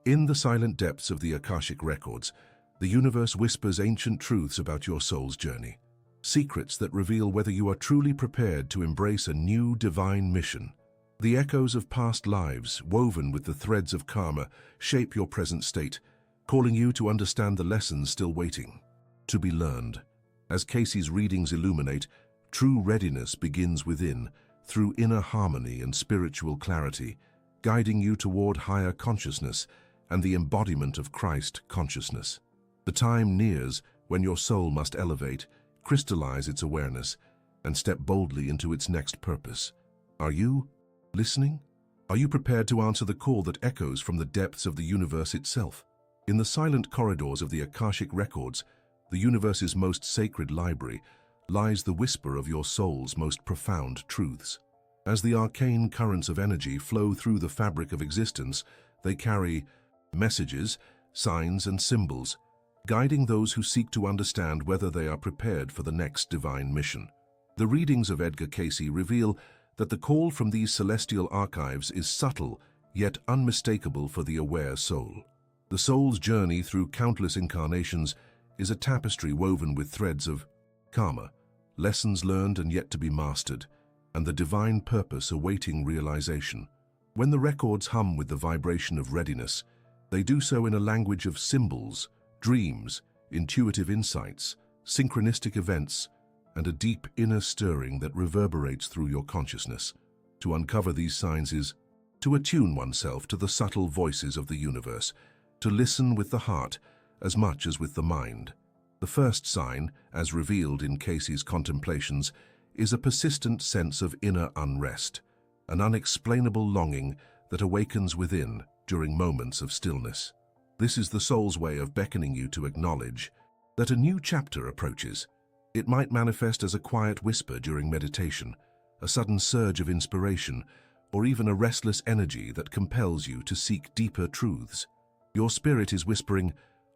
In the silent depths of the Akashic records, the universe whispers ancient truths about your soul's journey, secrets that reveal whether you are truly prepared to embrace a new divine mission. The echoes of past lives, woven with the threads of karma, shape your present state, calling you to understand the lessons still waiting to be learned. As Cayce's readings illuminate, true readiness begins within, through inner harmony and spiritual clarity, guiding you toward higher consciousness and the embodiment of Christ consciousness. The time nears when your soul must elevate, crystallize its awareness, and step boldly into its next purpose. Are you listening? Are you prepared to answer the call that echoes from the depths of the universe itself? In the silent corridors of the Akashic records, the universe's most sacred library, lies the whisper of your soul's most profound truths. As the arcane currents of energy flow through the fabric of existence, they carry messages, signs, and symbols, guiding those who seek to understand whether they are prepared for the next divine mission. The readings of Edgar Cayce reveal that the call from these celestial archives is subtle, yet unmistakable for the aware soul. The soul's journey through countless incarnations is a tapestry woven with threads of karma, lessons learned and yet to be mastered, and the divine purpose awaiting realization. When the records hum with the vibration of readiness, they do so in a language of symbols, dreams, intuitive insights, synchronistic events, and a deep inner stirring that reverberates through your consciousness. To uncover these signs is to attune oneself to the subtle voices of the universe, to listen with the heart as much as with the mind. The first sign, as revealed in Cayce's contemplations, is a persistent sense of inner unrest, an unexplainable longing that awakens within during moments of stillness. This is the soul's way of beckoning you to acknowledge that a new chapter approaches. It might manifest as a quiet whisper during meditation, a sudden surge of inspiration, or even a restless energy that compels you to seek deeper truths. Your spirit is whispering,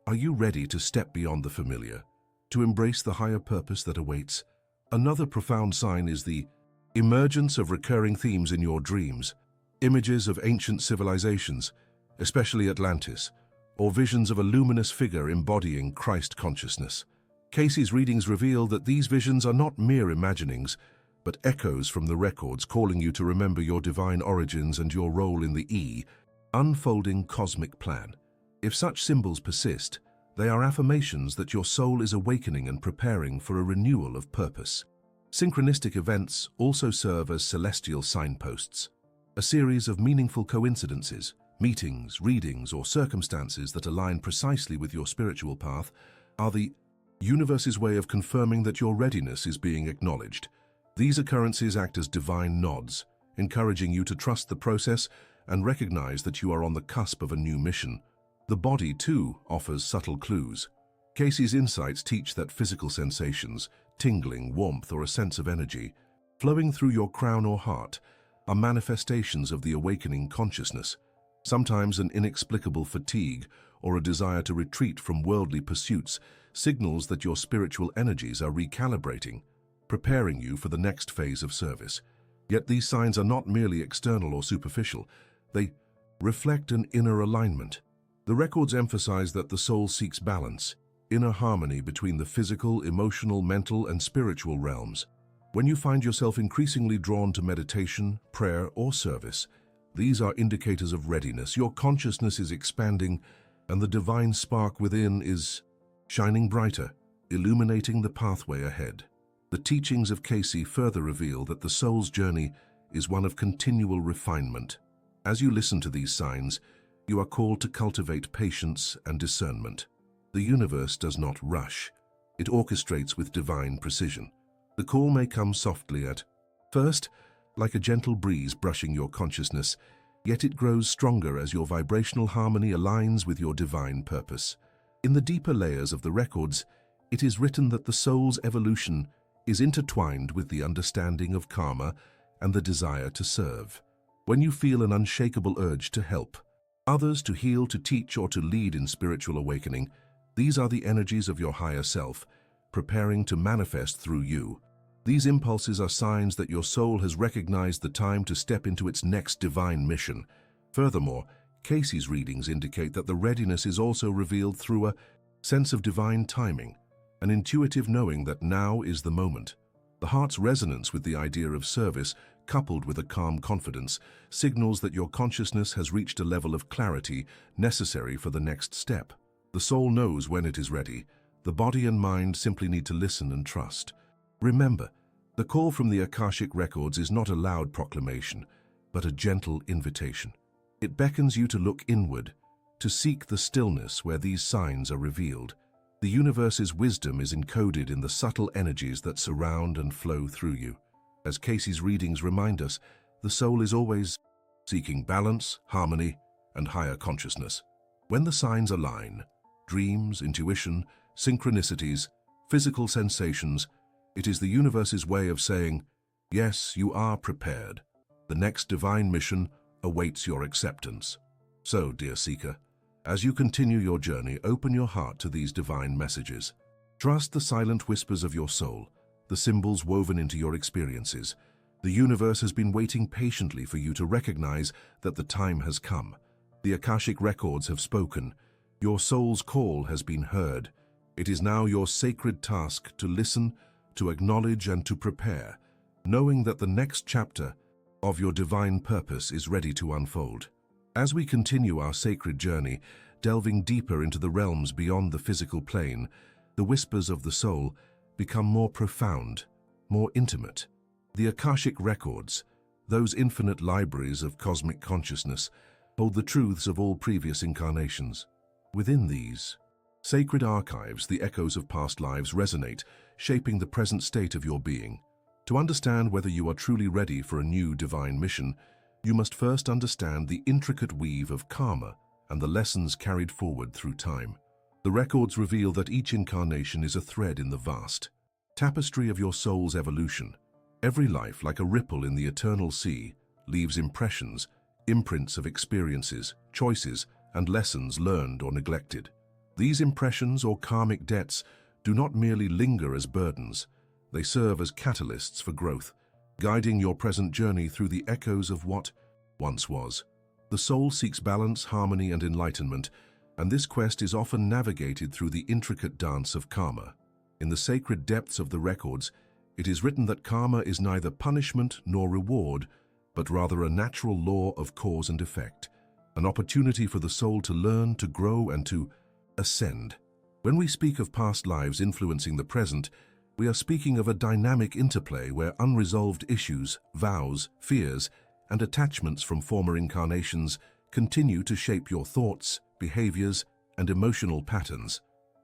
"Are you ready to step beyond the familiar, to embrace the higher purpose that awaits?" Another profound sign is the emergence of recurring themes in your dreams, images of ancient civilizations, especially Atlantis, or visions of a luminous figure embodying Christ consciousness. Cayce's readings reveal that these visions are not mere imaginings, but echoes from the records calling you to remember your divine origins and your role in the unfolding cosmic plan. If such symbols persist, they are affirmations that your soul is awakening and preparing for a renewal of purpose. Synchronistic events also serve as celestial signposts, a series of meaningful coincidences, meetings, readings, or circumstances that align precisely with your spiritual path are the universe's way of confirming that your readiness is being acknowledged. These occurrences act as divine nods, encouraging you to trust the process and recognize that you are on the cusp of a new mission. The body, too, offers subtle clues. Cayce's insights teach that physical sensations, tingling, warmth, or a sense of energy, flowing through your crown or heart, are manifestations of the awakening consciousness. Sometimes an inexplicable fatigue or a desire to retreat from worldly pursuits signals that your spiritual energies are recalibrating, preparing you for the next phase of service. Yet these signs are not merely external or superficial. They reflect an inner alignment. The records emphasize that the soul seeks balance, inner harmony between the physical, emotional, mental, and spiritual realms. When you find yourself increasingly drawn to meditation, prayer, or service, these are indicators of readiness. Your consciousness is expanding, and the divine spark within is shining brighter, illuminating the pathway ahead. The teachings of Cayce further reveal that the soul's journey is one of continual refinement. As you listen to these signs, you are called to cultivate patience and discernment. The universe does not rush. It orchestrates with divine precision. The call may come softly at first, like a gentle breeze brushing your consciousness, yet it grows stronger as your vibrational harmony aligns with your divine purpose. In the deeper layers of the records, it is written that the soul's evolution is intertwined with the understanding of karma and the desire to serve. When you feel an unshakable urge to help others, to heal, to teach, or to lead in spiritual awakening, these are the energies of your higher self, preparing to manifest through you. These impulses are signs that your soul has recognized the time to step into its next divine mission. Furthermore, Cayce's readings indicate that the readiness is also revealed through a sense of divine timing, an intuitive knowing that now is the moment. The heart's resonance with the idea of service, coupled with a calm confidence, signals that your consciousness has reached a level of clarity necessary for the next step. The soul knows when it is ready. The body and mind simply need to listen and trust. Remember, the call from the Akashic records is not a loud proclamation, but a gentle invitation. It beckons you to look inward, to seek the stillness where these signs are revealed. The universe's wisdom is encoded in the subtle energies that surround and flow through you. As Cayce's readings remind us, the soul is always seeking balance, harmony, and higher consciousness. When the signs align, dreams, intuition, synchronicities, physical sensations, it is the universe's way of saying, yes, you are prepared. The next divine mission awaits your acceptance. So, dear seeker, as you continue your journey, open your heart to these divine messages. Trust the silent whispers of your soul, the symbols woven into your experiences. The universe has been waiting patiently for you to recognize that the time has come. The Akashic records have spoken. Your soul's call has been heard. It is now your sacred task to listen, to acknowledge, and to prepare, knowing that the next chapter of your divine purpose is ready to unfold. As we continue our sacred journey, delving deeper into the realms beyond the physical plane, the whispers of the soul become more profound, more intimate. The Akashic records, those infinite libraries of cosmic consciousness, hold the truths of all previous incarnations. Within these sacred archives, the echoes of past lives resonate, shaping the present state of your being. To understand whether you are truly ready for a new divine mission, you must first understand the intricate weave of karma and the lessons carried forward through time. The records reveal that each incarnation is a thread in the vast tapestry of your soul's evolution. Every life, like a ripple in the eternal sea, leaves impressions, imprints of experiences, choices, and lessons learned or neglected. These impressions or karmic debts do not merely linger as burdens. They serve as catalysts for growth, guiding your present journey through the echoes of what once was. The soul seeks balance, harmony, and enlightenment, and this quest is often navigated through the intricate dance of karma. In the sacred depths of the records, it is written that karma is neither punishment nor reward, but rather a natural law of cause and effect, an opportunity for the soul to learn, to grow, and to ascend. When we speak of past lives influencing the present, we are speaking of a dynamic interplay where unresolved issues, vows, fears, and attachments from former incarnations continue to shape your thoughts, behaviors, and emotional patterns.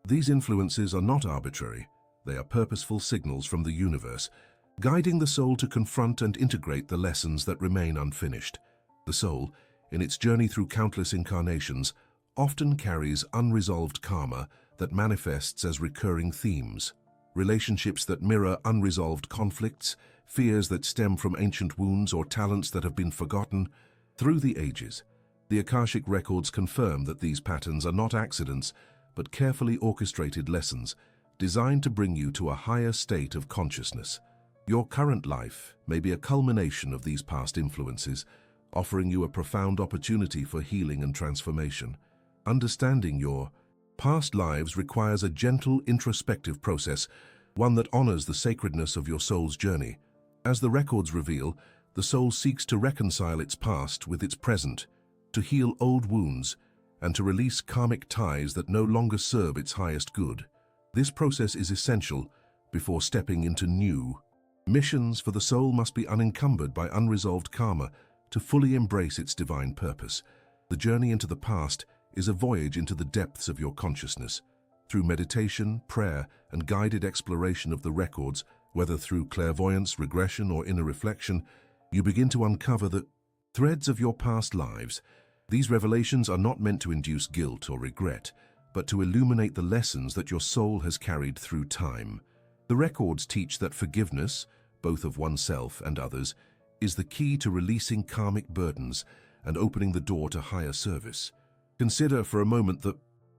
These influences are not arbitrary. They are purposeful signals from the universe, guiding the soul to confront and integrate the lessons that remain unfinished. The soul, in its journey through countless incarnations, often carries unresolved karma that manifests as recurring themes. Relationships that mirror unresolved conflicts, fears that stem from ancient wounds, or talents that have been forgotten. Through the ages, the Akashic records confirm that these patterns are not accidents, but carefully orchestrated lessons designed to bring you to a higher state of consciousness. Your current life may be a culmination of these past influences, offering you a profound opportunity for healing and transformation. Understanding your past lives requires a gentle, introspective process, one that honors the sacredness of your soul's journey. As the records reveal, the soul seeks to reconcile its past with its present, to heal old wounds, and to release karmic ties that no longer serve its highest good. This process is essential before stepping into new missions, for the soul must be unencumbered by unresolved karma to fully embrace its divine purpose. The journey into the past is a voyage into the depths of your consciousness. Through meditation, prayer, and guided exploration of the records, whether through clairvoyance, regression, or inner reflection, you begin to uncover the threads of your past lives. These revelations are not meant to induce guilt or regret, but to illuminate the lessons that your soul has carried through time. The records teach that forgiveness, both of oneself and others, is the key to releasing karmic burdens and opening the door to higher service. Consider for a moment the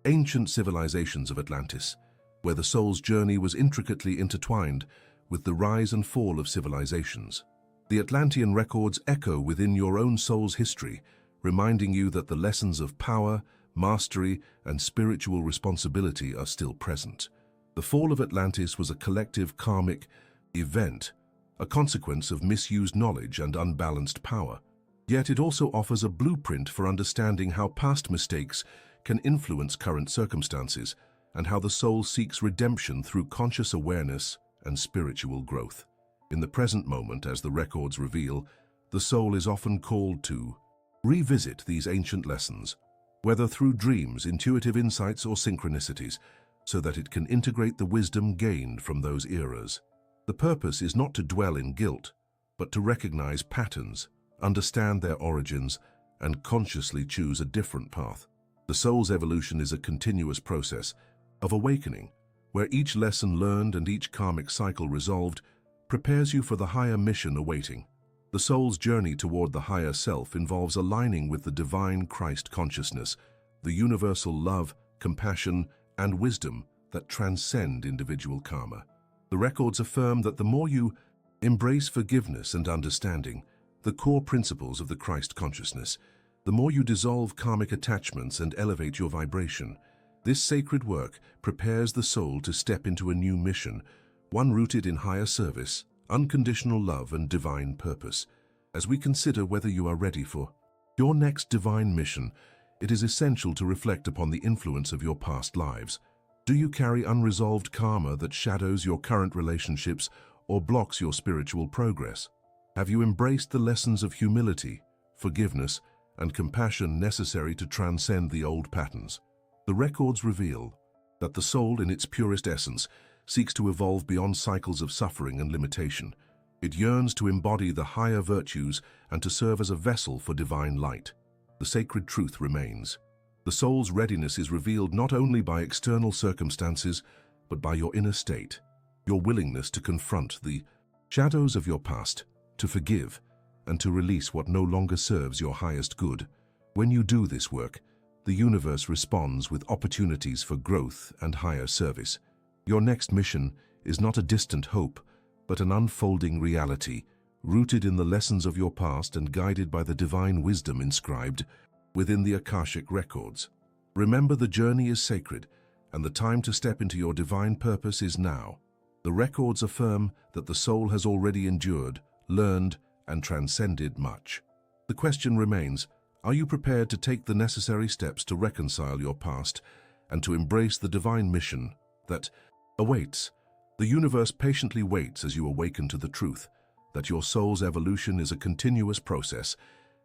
ancient civilizations of Atlantis, where the soul's journey was intricately intertwined with the rise and fall of civilizations. The Atlantean records echo within your own soul's history, reminding you that the lessons of power, mastery, and spiritual responsibility are still present. The fall of Atlantis was a collective karmic event, a consequence of misused knowledge and unbalanced power. Yet it also offers a blueprint for understanding how past mistakes can influence current circumstances and how the soul seeks redemption through conscious awareness and spiritual growth. In the present moment, as the records reveal, the soul is often called to revisit these ancient lessons, whether through dreams, intuitive insights, or synchronicities, so that it can integrate the wisdom gained from those eras. The purpose is not to dwell in guilt, but to recognize patterns, understand their origins, and consciously choose a different path. The soul's evolution is a continuous process of awakening, where each lesson learned and each karmic cycle resolved prepares you for the higher mission awaiting. The soul's journey toward the higher self involves aligning with the divine Christ consciousness, the universal love, compassion, and wisdom that transcend individual karma. The records affirm that the more you embrace forgiveness and understanding, the core principles of the Christ consciousness, the more you dissolve karmic attachments and elevate your vibration. This sacred work prepares the soul to step into a new mission, one rooted in higher service, unconditional love, and divine purpose. As we consider whether you are ready for your next divine mission, it is essential to reflect upon the influence of your past lives. Do you carry unresolved karma that shadows your current relationships or blocks your spiritual progress? Have you embraced the lessons of humility, forgiveness, and compassion necessary to transcend the old patterns? The records reveal that the soul, in its purest essence, seeks to evolve beyond cycles of suffering and limitation. It yearns to embody the higher virtues and to serve as a vessel for divine light. The sacred truth remains. The soul's readiness is revealed not only by external circumstances, but by your inner state, your willingness to confront the shadows of your past, to forgive, and to release what no longer serves your highest good. When you do this work, the universe responds with opportunities for growth and higher service. Your next mission is not a distant hope, but an unfolding reality, rooted in the lessons of your past and guided by the divine wisdom inscribed within the Akashic records. Remember, the journey is sacred, and the time to step into your divine purpose is now. The records affirm that the soul has already endured, learned, and transcended much. The question remains, are you prepared to take the necessary steps to reconcile your past and to embrace the divine mission that awaits? The universe patiently waits as you awaken to the truth that your soul's evolution is a continuous process,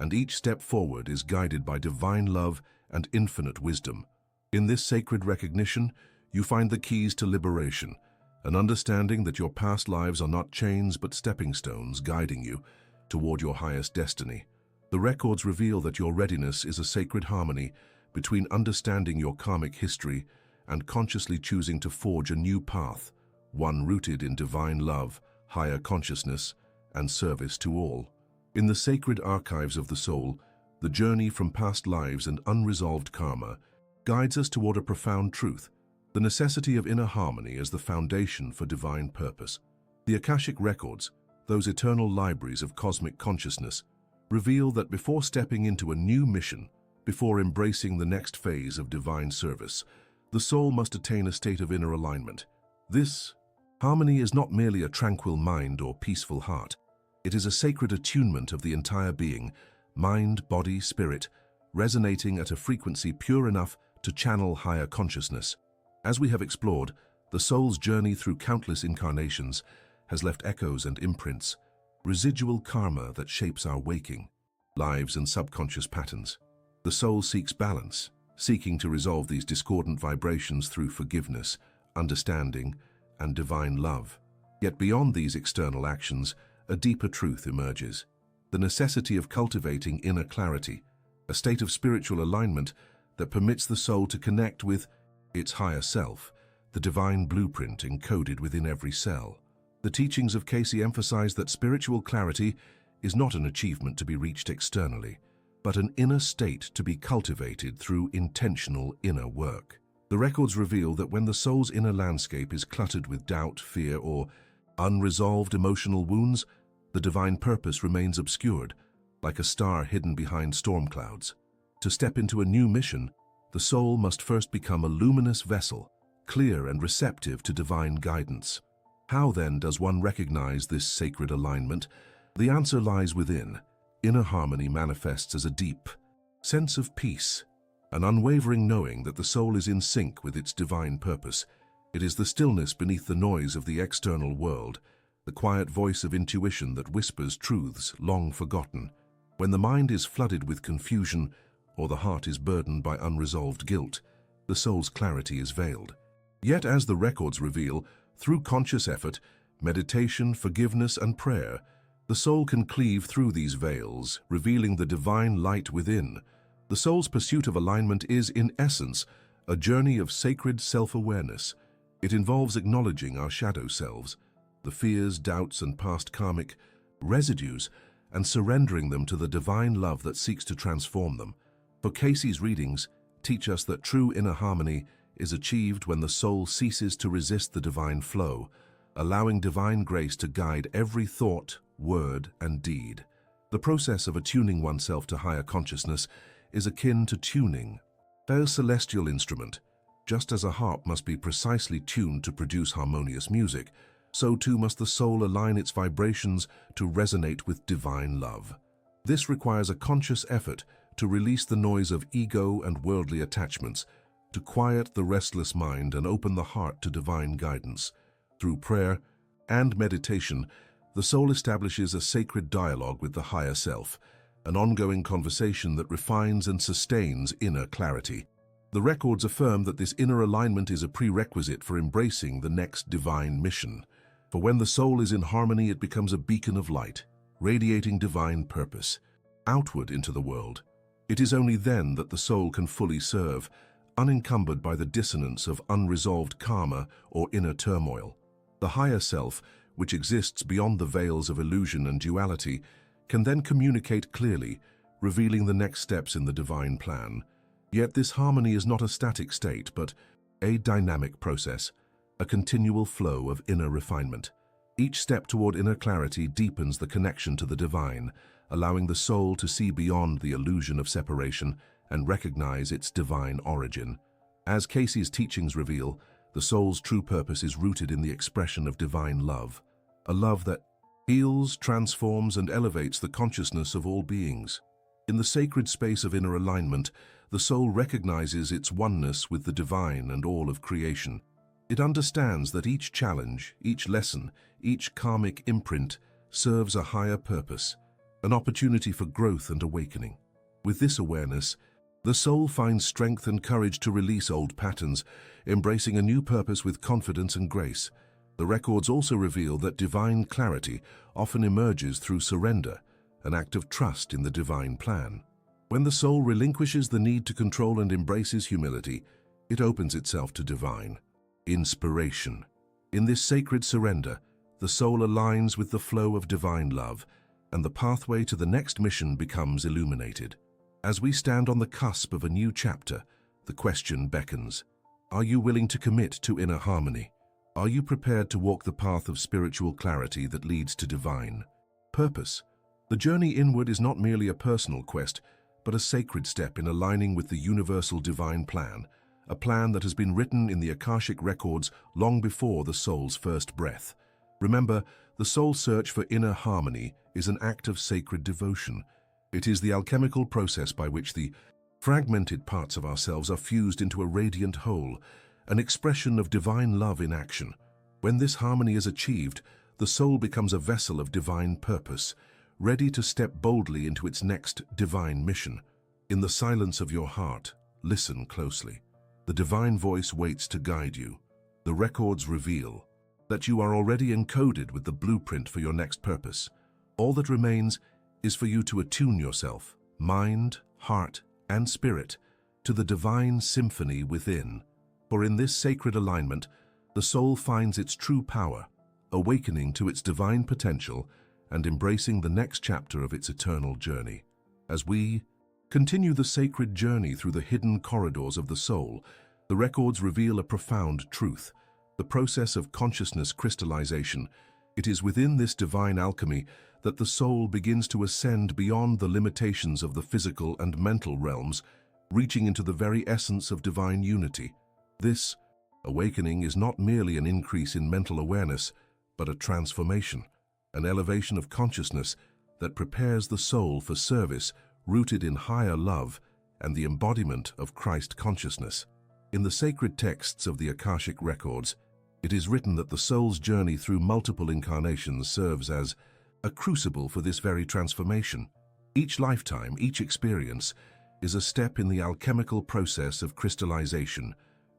and each step forward is guided by divine love and infinite wisdom. In this sacred recognition, you find the keys to liberation, an understanding that your past lives are not chains but stepping stones guiding you toward your highest destiny. The records reveal that your readiness is a sacred harmony between understanding your karmic history and consciously choosing to forge a new path, one rooted in divine love, higher consciousness, and service to all. In the sacred archives of the soul, the journey from past lives and unresolved karma guides us toward a profound truth, the necessity of inner harmony as the foundation for divine purpose. The Akashic records, those eternal libraries of cosmic consciousness, reveal that before stepping into a new mission, before embracing the next phase of divine service, the soul must attain a state of inner alignment. This harmony is not merely a tranquil mind or peaceful heart. It is a sacred attunement of the entire being, mind, body, spirit, resonating at a frequency pure enough to channel higher consciousness. As we have explored, the soul's journey through countless incarnations has left echoes and imprints, residual karma that shapes our waking lives and subconscious patterns. The soul seeks balance, seeking to resolve these discordant vibrations through forgiveness, understanding, and divine love. Yet beyond these external actions, a deeper truth emerges: the necessity of cultivating inner clarity, a state of spiritual alignment that permits the soul to connect with its higher self, the divine blueprint encoded within every cell. The teachings of Cayce emphasize that spiritual clarity is not an achievement to be reached externally, but an inner state to be cultivated through intentional inner work. The records reveal that when the soul's inner landscape is cluttered with doubt, fear, or unresolved emotional wounds, the divine purpose remains obscured, like a star hidden behind storm clouds. To step into a new mission, the soul must first become a luminous vessel, clear and receptive to divine guidance. How then does one recognize this sacred alignment? The answer lies within. Inner harmony manifests as a deep sense of peace, an unwavering knowing that the soul is in sync with its divine purpose. It is the stillness beneath the noise of the external world, the quiet voice of intuition that whispers truths long forgotten. When the mind is flooded with confusion or the heart is burdened by unresolved guilt, the soul's clarity is veiled. Yet, as the records reveal, through conscious effort, meditation, forgiveness, and prayer, the soul can cleave through these veils, revealing the divine light within. The soul's pursuit of alignment is, in essence, a journey of sacred self-awareness. It involves acknowledging our shadow selves, the fears, doubts, and past karmic residues, and surrendering them to the divine love that seeks to transform them. For Cayce's readings teach us that true inner harmony is achieved when the soul ceases to resist the divine flow, allowing divine grace to guide every thought, word, and deed. The process of attuning oneself to higher consciousness is akin to tuning a celestial instrument. Just as a harp must be precisely tuned to produce harmonious music, so too must the soul align its vibrations to resonate with divine love. This requires a conscious effort to release the noise of ego and worldly attachments, to quiet the restless mind and open the heart to divine guidance. Through prayer and meditation, the soul establishes a sacred dialogue with the higher self, an ongoing conversation that refines and sustains inner clarity. The records affirm that this inner alignment is a prerequisite for embracing the next divine mission. For when the soul is in harmony, it becomes a beacon of light, radiating divine purpose outward into the world. It is only then that the soul can fully serve, unencumbered by the dissonance of unresolved karma or inner turmoil. The higher self, which exists beyond the veils of illusion and duality, can then communicate clearly, revealing the next steps in the divine plan. Yet this harmony is not a static state, but a dynamic process, a continual flow of inner refinement. Each step toward inner clarity deepens the connection to the divine, allowing the soul to see beyond the illusion of separation and recognize its divine origin. As Cayce's teachings reveal, the soul's true purpose is rooted in the expression of divine love, a love that heals, transforms, and elevates the consciousness of all beings. In the sacred space of inner alignment, the soul recognizes its oneness with the divine and all of creation. It understands that each challenge, each lesson, each karmic imprint serves a higher purpose, an opportunity for growth and awakening. With this awareness, the soul finds strength and courage to release old patterns, embracing a new purpose with confidence and grace. The records also reveal that divine clarity often emerges through surrender, an act of trust in the divine plan. When the soul relinquishes the need to control and embraces humility, it opens itself to divine inspiration. In this sacred surrender, the soul aligns with the flow of divine love, and the pathway to the next mission becomes illuminated. As we stand on the cusp of a new chapter, the question beckons: are you willing to commit to inner harmony? Are you prepared to walk the path of spiritual clarity that leads to divine purpose? The journey inward is not merely a personal quest, but a sacred step in aligning with the universal divine plan, a plan that has been written in the Akashic records long before the soul's first breath. Remember, the soul's search for inner harmony is an act of sacred devotion. It is the alchemical process by which the fragmented parts of ourselves are fused into a radiant whole, an expression of divine love in action. When this harmony is achieved, the soul becomes a vessel of divine purpose, ready to step boldly into its next divine mission. In the silence of your heart, listen closely. The divine voice waits to guide you. The records reveal that you are already encoded with the blueprint for your next purpose. All that remains is for you to attune yourself, mind, heart, and spirit, to the divine symphony within. For in this sacred alignment, the soul finds its true power, awakening to its divine potential and embracing the next chapter of its eternal journey. As we continue the sacred journey through the hidden corridors of the soul, the records reveal a profound truth: the process of consciousness crystallization. It is within this divine alchemy that the soul begins to ascend beyond the limitations of the physical and mental realms, reaching into the very essence of divine unity. This awakening is not merely an increase in mental awareness, but a transformation, an elevation of consciousness that prepares the soul for service rooted in higher love and the embodiment of Christ consciousness. In the sacred texts of the Akashic records, it is written that the soul's journey through multiple incarnations serves as a crucible for this very transformation. Each lifetime, each experience, is a step in the alchemical process of crystallization,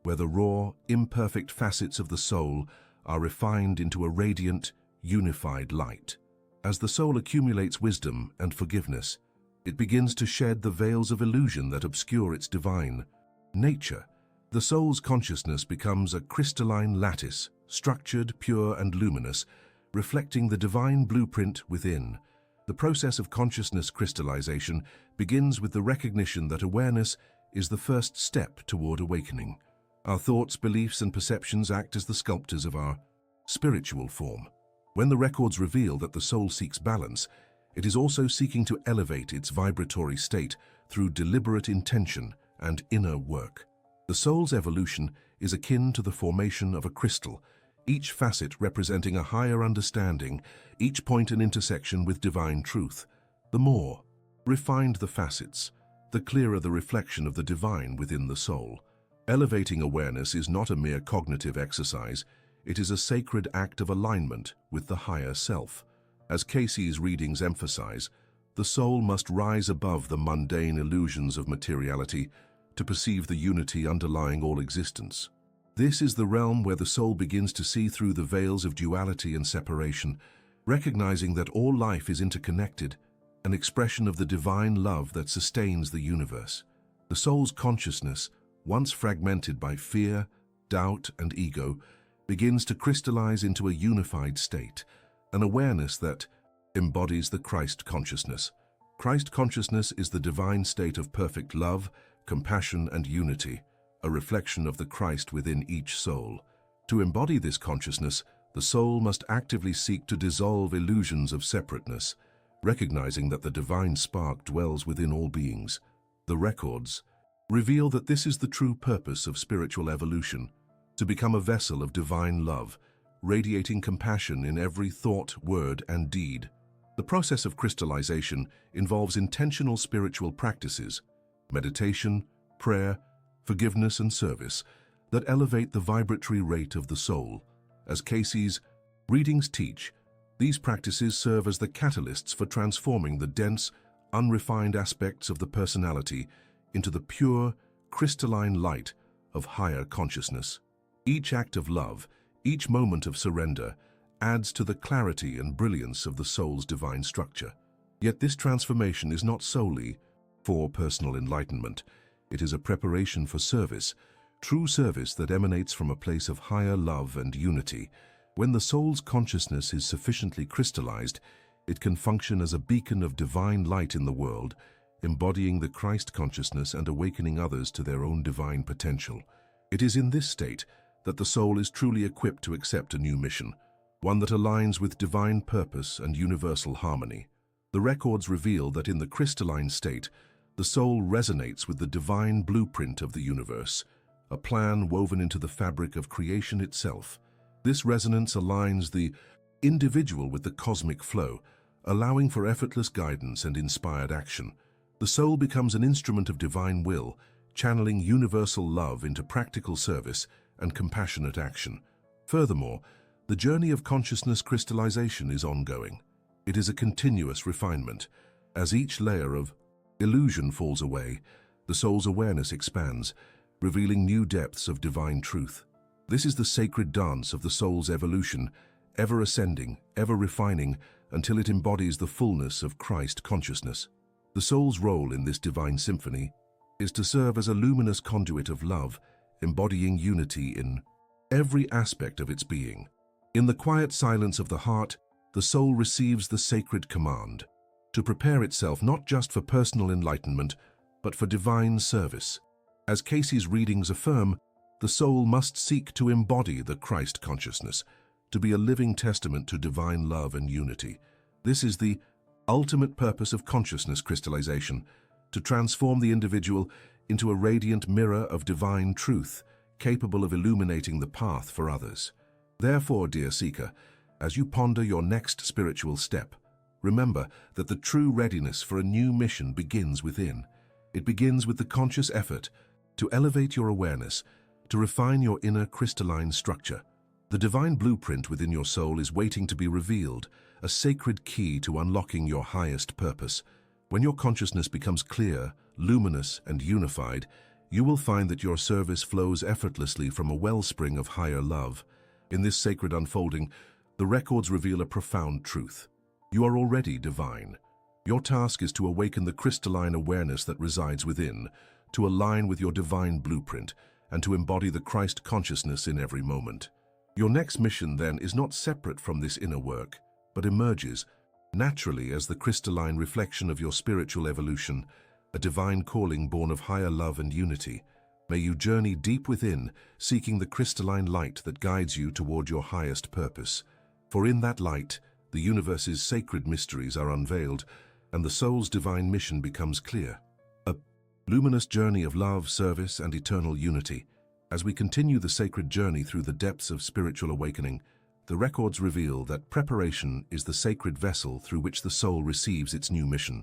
where the raw, imperfect facets of the soul are refined into a radiant, unified light. As the soul accumulates wisdom and forgiveness, it begins to shed the veils of illusion that obscure its divine nature. The soul's consciousness becomes a crystalline lattice, structured, pure, and luminous, reflecting the divine blueprint within. The process of consciousness crystallization begins with the recognition that awareness is the first step toward awakening. Our thoughts, beliefs, and perceptions act as the sculptors of our spiritual form. When the records reveal that the soul seeks balance, it is also seeking to elevate its vibratory state through deliberate intention and inner work. The soul's evolution is akin to the formation of a crystal, each facet representing a higher understanding, each point an intersection with divine truth. The more refined the facets, the clearer the reflection of the divine within the soul. Elevating awareness is not a mere cognitive exercise, it is a sacred act of alignment with the higher self. As Cayce's readings emphasize, the soul must rise above the mundane illusions of materiality to perceive the unity underlying all existence. This is the realm where the soul begins to see through the veils of duality and separation, recognizing that all life is interconnected, an expression of the divine love that sustains the universe. The soul's consciousness, once fragmented by fear, doubt, and ego, begins to crystallize into a unified state, an awareness that embodies the Christ consciousness. Christ consciousness is the divine state of perfect love, compassion, and unity, a reflection of the Christ within each soul. To embody this consciousness, the soul must actively seek to dissolve illusions of separateness, recognizing that the divine spark dwells within all beings. The records reveal that this is the true purpose of spiritual evolution, to become a vessel of divine love, radiating compassion in every thought, word, and deed. The process of crystallization involves intentional spiritual practices, meditation, prayer, forgiveness, and service that elevate the vibratory rate of the soul. As Cayce's readings teach, these practices serve as the catalysts for transforming the dense, unrefined aspects of the personality into the pure, crystalline light of higher consciousness. Each act of love, each moment of surrender, adds to the clarity and brilliance of the soul's divine structure. Yet this transformation is not solely for personal enlightenment. It is a preparation for service, true service that emanates from a place of higher love and unity. When the soul's consciousness is sufficiently crystallized, it can function as a beacon of divine light in the world, embodying the Christ consciousness and awakening others to their own divine potential. It is in this state that the soul is truly equipped to accept a new mission, one that aligns with divine purpose and universal harmony. The records reveal that in the crystalline state, the soul resonates with the divine blueprint of the universe, a plan woven into the fabric of creation itself. This resonance aligns the individual with the cosmic flow, allowing for effortless guidance and inspired action. The soul becomes an instrument of divine will, channeling universal love into practical service and compassionate action. Furthermore, the journey of consciousness crystallization is ongoing. It is a continuous refinement. As each layer of illusion falls away, the soul's awareness expands, revealing new depths of divine truth. This is the sacred dance of the soul's evolution, ever ascending, ever refining, until it embodies the fullness of Christ consciousness. The soul's role in this divine symphony is to serve as a luminous conduit of love, embodying unity in every aspect of its being. In the quiet silence of the heart, the soul receives the sacred command to prepare itself not just for personal enlightenment, but for divine service. As Cayce's readings affirm, the soul must seek to embody the Christ consciousness, to be a living testament to divine love and unity. This is the ultimate purpose of consciousness crystallization, to transform the individual into a radiant mirror of divine truth, capable of illuminating the path for others. Therefore, dear seeker, as you ponder your next spiritual step, remember that the true readiness for a new mission begins within. It begins with the conscious effort to elevate your awareness, to refine your inner crystalline structure. The divine blueprint within your soul is waiting to be revealed, a sacred key to unlocking your highest purpose. When your consciousness becomes clear, luminous, and unified, you will find that your service flows effortlessly from a wellspring of higher love. In this sacred unfolding, the records reveal a profound truth. You are already divine. Your task is to awaken the crystalline awareness that resides within, to align with your divine blueprint, and to embody the Christ consciousness in every moment. Your next mission, then, is not separate from this inner work, but emerges naturally as the crystalline reflection of your spiritual evolution, a divine calling born of higher love and unity. May you journey deep within, seeking the crystalline light that guides you toward your highest purpose. For in that light, the universe's sacred mysteries are unveiled, and the soul's divine mission becomes clear. A luminous journey of love, service, and eternal unity. As we continue the sacred journey through the depths of spiritual awakening, the records reveal that preparation is the sacred vessel through which the soul receives its new mission.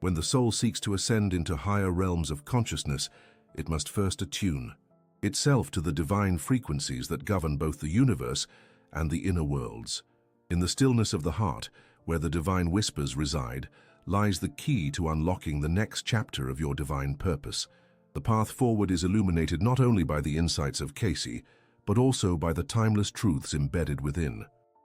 When the soul seeks to ascend into higher realms of consciousness, it must first attune itself to the divine frequencies that govern both the universe and the inner worlds. In the stillness of the heart, where the divine whispers reside, lies the key to unlocking the next chapter of your divine purpose. The path forward is illuminated not only by the insights of Cayce, but also by the timeless truths embedded within.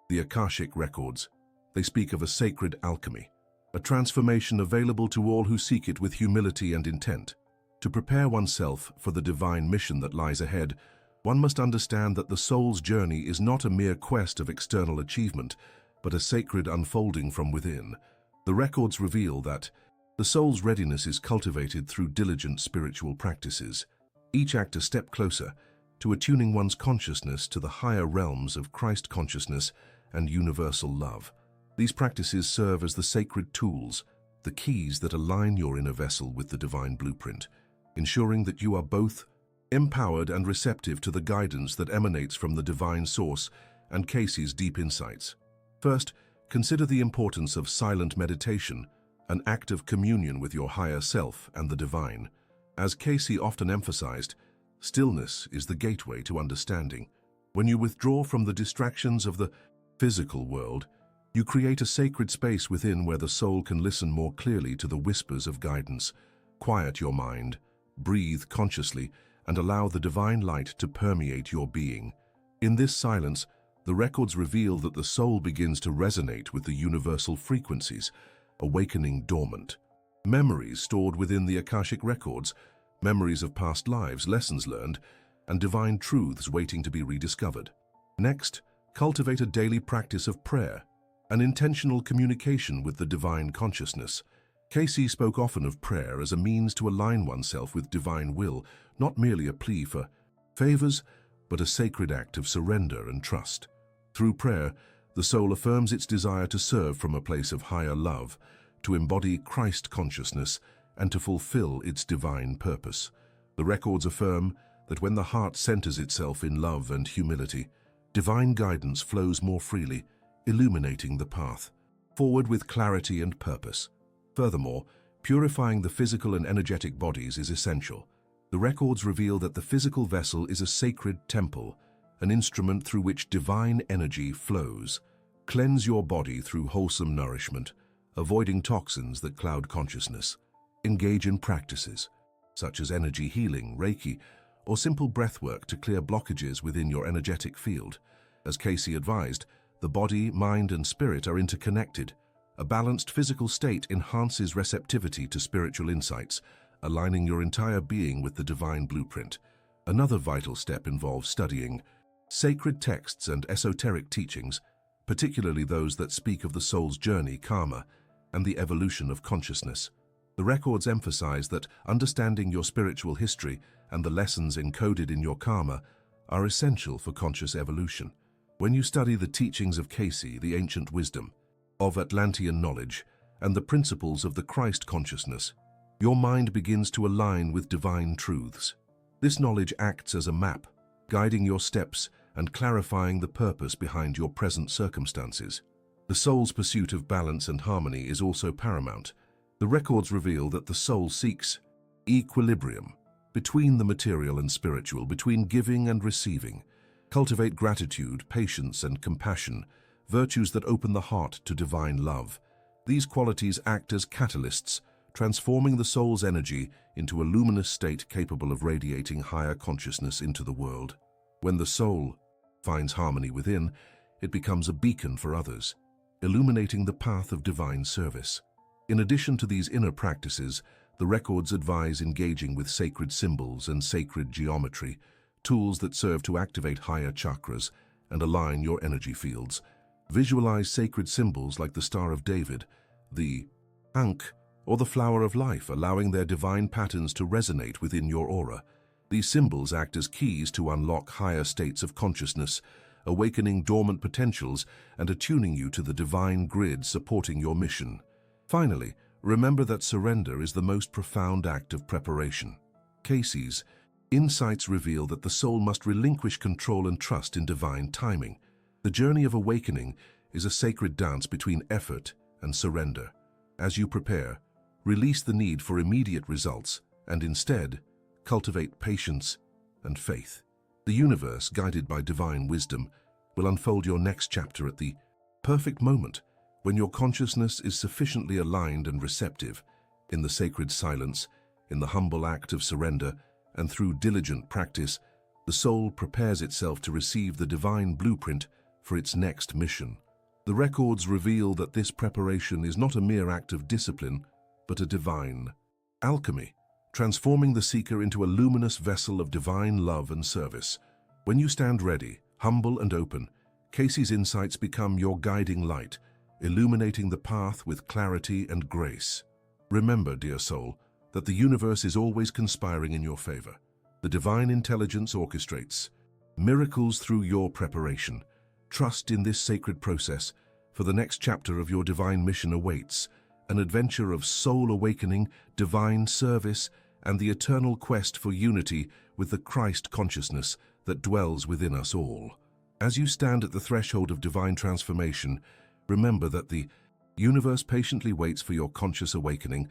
The Akashic records. They speak of a sacred alchemy, a transformation available to all who seek it with humility and intent. To prepare oneself for the divine mission that lies ahead, one must understand that the soul's journey is not a mere quest of external achievement, but a sacred unfolding from within. The records reveal that the soul's readiness is cultivated through diligent spiritual practices, each act a step closer to attuning one's consciousness to the higher realms of Christ consciousness and universal love. These practices serve as the sacred tools, the keys that align your inner vessel with the divine blueprint, ensuring that you are both empowered and receptive to the guidance that emanates from the divine source and Cayce's deep insights. First, consider the importance of silent meditation, an act of communion with your higher self and the divine. As Cayce often emphasized, stillness is the gateway to understanding. When you withdraw from the distractions of the physical world, you create a sacred space within where the soul can listen more clearly to the whispers of guidance. Quiet your mind, breathe consciously, and allow the divine light to permeate your being. In this silence, the records reveal that the soul begins to resonate with the universal frequencies, awakening dormant memories stored within the Akashic records, memories of past lives, lessons learned, and divine truths waiting to be rediscovered. Next, cultivate a daily practice of prayer, an intentional communication with the divine consciousness. Cayce spoke often of prayer as a means to align oneself with divine will, not merely a plea for favors, but a sacred act of surrender and trust. Through prayer, the soul affirms its desire to serve from a place of higher love, to embody Christ consciousness, and to fulfill its divine purpose. The records affirm that when the heart centers itself in love and humility, divine guidance flows more freely, illuminating the path forward with clarity and purpose. Furthermore, purifying the physical and energetic bodies is essential. The records reveal that the physical vessel is a sacred temple, an instrument through which divine energy flows. Cleanse your body through wholesome nourishment, avoiding toxins that cloud consciousness. Engage in practices, such as energy healing, Reiki, or simple breathwork to clear blockages within your energetic field. As Cayce advised, the body, mind, and spirit are interconnected. A balanced physical state enhances receptivity to spiritual insights, aligning your entire being with the divine blueprint. Another vital step involves studying sacred texts and esoteric teachings, particularly those that speak of the soul's journey, karma, and the evolution of consciousness. The records emphasize that understanding your spiritual history and the lessons encoded in your karma are essential for conscious evolution. When you study the teachings of Cayce, the ancient wisdom, of Atlantean knowledge and the principles of the Christ consciousness, your mind begins to align with divine truths. This knowledge acts as a map, guiding your steps and clarifying the purpose behind your present circumstances. The soul's pursuit of balance and harmony is also paramount. The records reveal that the soul seeks equilibrium between the material and spiritual, between giving and receiving. Cultivate gratitude, patience, and compassion, virtues that open the heart to divine love. These qualities act as catalysts, transforming the soul's energy into a luminous state capable of radiating higher consciousness into the world. When the soul finds harmony within, it becomes a beacon for others, illuminating the path of divine service. In addition to these inner practices, the records advise engaging with sacred symbols and sacred geometry, tools that serve to activate higher chakras and align your energy fields. Visualize sacred symbols like the Star of David, the Ankh, or the Flower of Life, allowing their divine patterns to resonate within your aura. These symbols act as keys to unlock higher states of consciousness, awakening dormant potentials and attuning you to the divine grid supporting your mission. Finally, remember that surrender is the most profound act of preparation. CAYCE'S insights reveal that the soul must relinquish control and trust in divine timing. The journey of awakening is a sacred dance between effort and surrender. As you prepare, release the need for immediate results and instead cultivate patience and faith. The universe, guided by divine wisdom, will unfold your next chapter at the perfect moment, when your consciousness is sufficiently aligned and receptive. In the sacred silence, in the humble act of surrender, and through diligent practice, the soul prepares itself to receive the divine blueprint for its next mission. The records reveal that this preparation is not a mere act of discipline, but a divine alchemy, transforming the seeker into a luminous vessel of divine love and service. When you stand ready, humble and open, CAYCE'S insights become your guiding light, illuminating the path with clarity and grace. Remember, dear soul, that the universe is always conspiring in your favor. The divine intelligence orchestrates miracles through your preparation. Trust in this sacred process, for the next chapter of your divine mission awaits, an adventure of soul awakening, divine service, and the eternal quest for unity with the Christ consciousness that dwells within us all. As you stand at the threshold of divine transformation, remember that the universe patiently waits for your conscious awakening,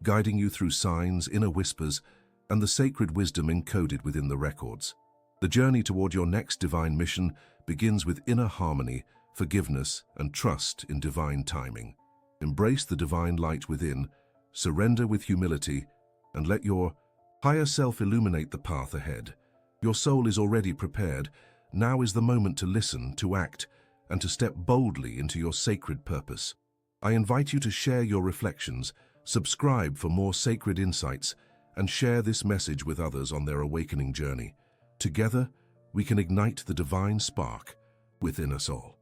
guiding you through signs, inner whispers, and the sacred wisdom encoded within the records. The journey toward your next divine mission begins with inner harmony, forgiveness, and trust in divine timing. Embrace the divine light within, surrender with humility, and let your higher self illuminate the path ahead. Your soul is already prepared. Now is the moment to listen, to act, and to step boldly into your sacred purpose. I invite you to share your reflections, subscribe for more sacred insights, and share this message with others on their awakening journey. Together, we can ignite the divine spark within us all.